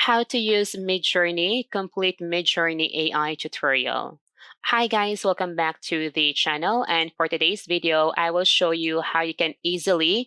How to use MidJourney, complete MidJourney AI tutorial. Hi guys, welcome back to the channel, and for today's video, I will show you how you can easily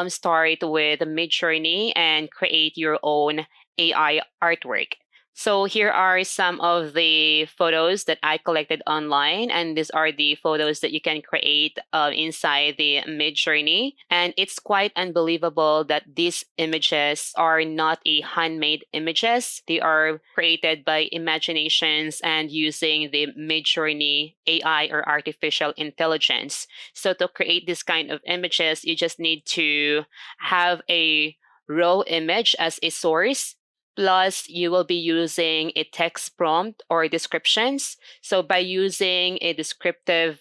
start with MidJourney and create your own AI artwork. So here are some of the photos that I collected online, and these are the photos that you can create inside the MidJourney. And it's quite unbelievable that these images are not a handmade images. They are created by imaginations and using the MidJourney AI or artificial intelligence. So to create this kind of images, you just need to have a raw image as a source. Plus, you will be using a text prompt or descriptions. So by using a descriptive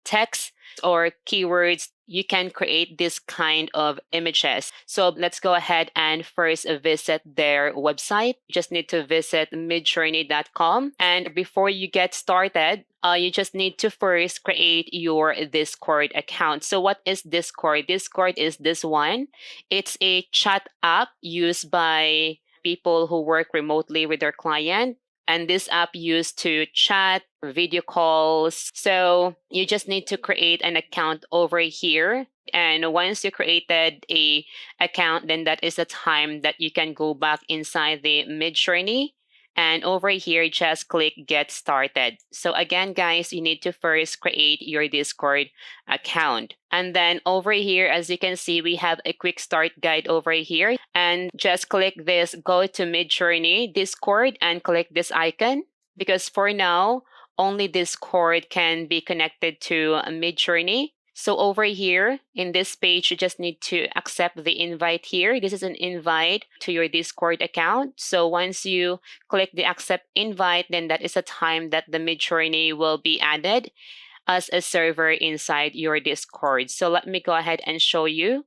text or keywords, you can create this kind of images. So let's go ahead and first visit their website. You just need to visit midjourney.com. And before you get started, you just need to first create your Discord account. So what is Discord? Discord is this one. It's a chat app used by people who work remotely with their client. And this app used to chat, video calls. So you just need to create an account over here. And once you created a account, then that is the time that you can go back inside the MidJourney. And over here, just click Get Started. So again, guys, you need to first create your Discord account. And then over here, as you can see, we have a quick start guide over here. And just click this Go to MidJourney Discord and click this icon. Because for now, only Discord can be connected to MidJourney. So over here in this page, you just need to accept the invite here. This is an invite to your Discord account. So once you click the accept invite, then that is the time that the MidJourney will be added as a server inside your Discord. So let me go ahead and show you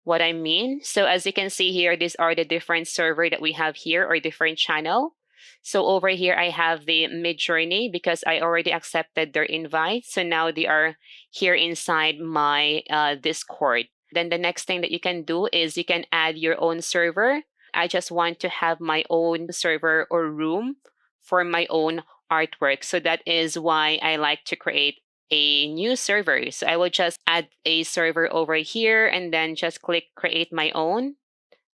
what I mean. So as you can see here, these are the different server that we have here or different channel. So over here, I have the MidJourney because I already accepted their invite. So now they are here inside my Discord. Then the next thing that you can do is you can add your own server. I just want to have my own server or room for my own artwork. So that is why I like to create a new server. So I will just add a server over here and then just click create my own.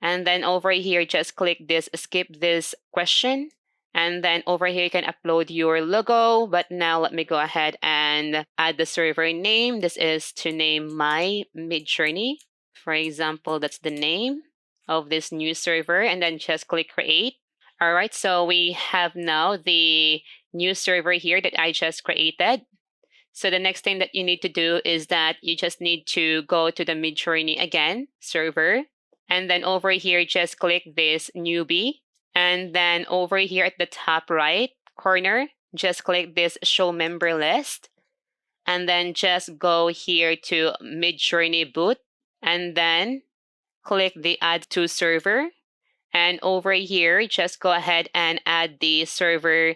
And then over here, just click this skip this question. And then over here, you can upload your logo. But now let me go ahead and add the server name. This is to name my MidJourney. For example, that's the name of this new server. And then just click create. All right, so we have now the new server here that I just created. So the next thing that you need to do is that you just need to go to the MidJourney again, server. And then over here, just click this newbie. And then over here at the top right corner, just click this show member list. And then just go here to MidJourney boot. And then click the add to server. And over here, just go ahead and add the server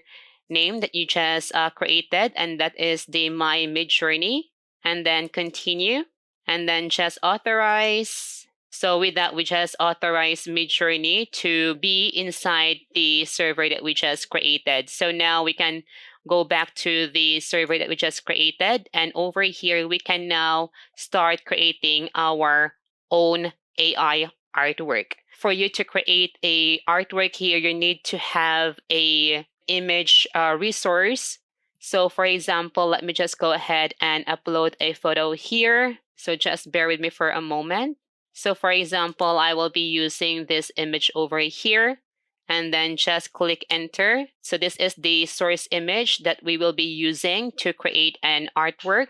name that you just created. And that is the My MidJourney. And then continue. And then just authorize. So with that, we just authorize MidJourney to be inside the server that we just created. So now we can go back to the server that we just created. And over here, we can now start creating our own AI artwork. For you to create a artwork here, you need to have a image resource. So for example, let me just go ahead and upload a photo here. So just bear with me for a moment. So for example, I will be using this image over here and then just click enter. So this is the source image that we will be using to create an artwork.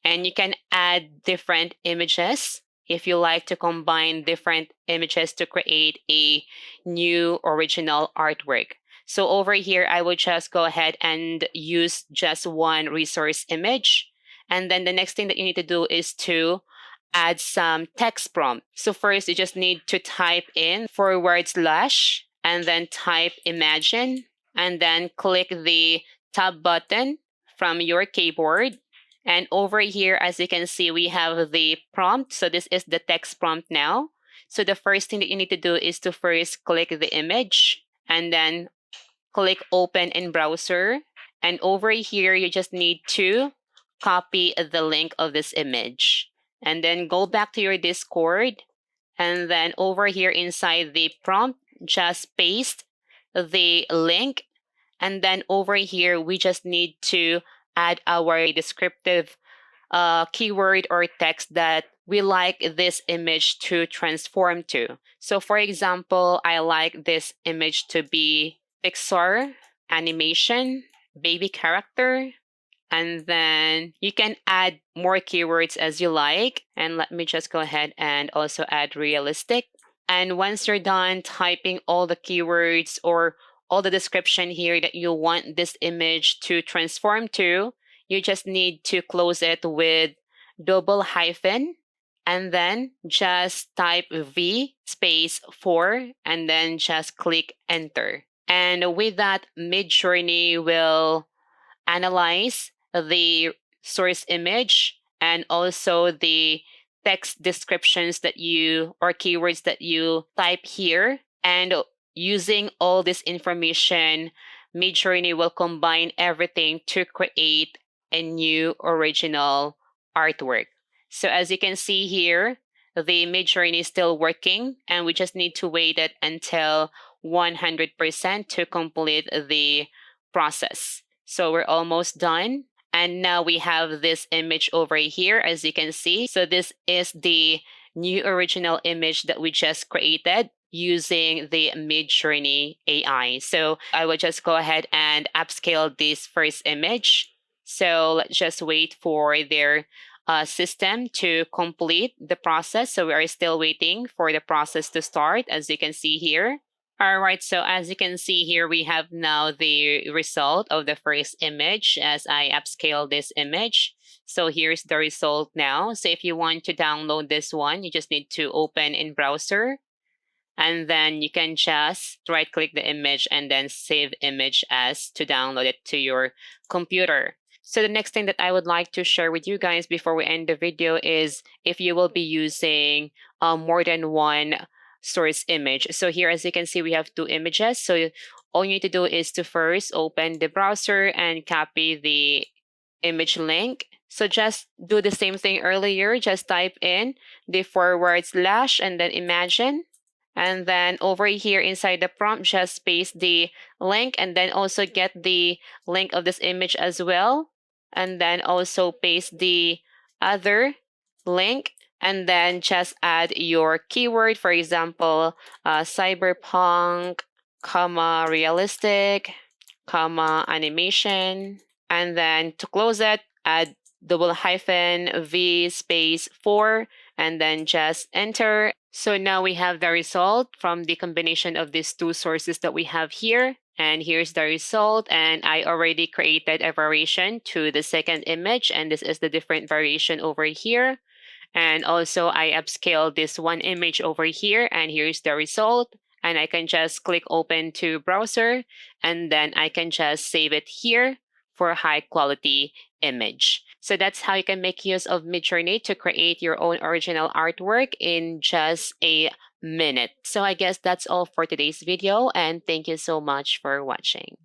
And you can add different images if you like to combine different images to create a new original artwork. So over here, I will just go ahead and use just one resource image. And then the next thing that you need to do is to add some text prompt. So first, you just need to type in / and then type imagine and then click the tab button from your keyboard. And over here, as you can see, we have the prompt. So this is the text prompt now. So the first thing that you need to do is to first click the image and then click open in browser. And over here, you just need to copy the link of this image. And then go back to your Discord. And then over here inside the prompt, just paste the link. And then over here, we just need to add our descriptive keyword or text that we like this image to transform to. So for example, I like this image to be Pixar, animation, baby character, and then you can add more keywords as you like. And let me just go ahead and also add realistic. And once you're done typing all the keywords or all the description here that you want this image to transform to, you just need to close it with double hyphen and then just type V space 4 and then just click enter. And with that, MidJourney will analyze the source image and also the text descriptions that you or keywords that you type here. And using all this information, MidJourney will combine everything to create a new original artwork. So as you can see here, the MidJourney is still working and we just need to wait it until 100% to complete the process. So we're almost done. And now we have this image over here, as you can see. So this is the new original image that we just created using the MidJourney AI. So I will just go ahead and upscale this first image. So let's just wait for their system to complete the process. So we are still waiting for the process to start, as you can see here. All right, so as you can see here, we have now the result of the first image as I upscale this image. So here's the result now. So if you want to download this one, you just need to open in browser. And then you can just right click the image and then save image as to download it to your computer. So the next thing that I would like to share with you guys before we end the video is if you will be using more than one source image. So here, as you can see, we have two images. So all you need to do is to first open the browser and copy the image link. So just do the same thing earlier. Just type in the forward slash and then imagine. And then over here inside the prompt, just paste the link and then also get the link of this image as well. And then also paste the other link and then just add your keyword, for example, cyberpunk, comma, realistic, comma, animation. And then to close it, add double hyphen V space 4 and then just enter. So now we have the result from the combination of these two sources that we have here. And here's the result. And I already created a variation to the second image. And this is the different variation over here. And also I upscaled this one image over here. And here's the result. And I can just click open to browser. And then I can just save it here for high quality image. So that's how you can make use of MidJourney to create your own original artwork in just a minute. So I guess that's all for today's video and thank you so much for watching.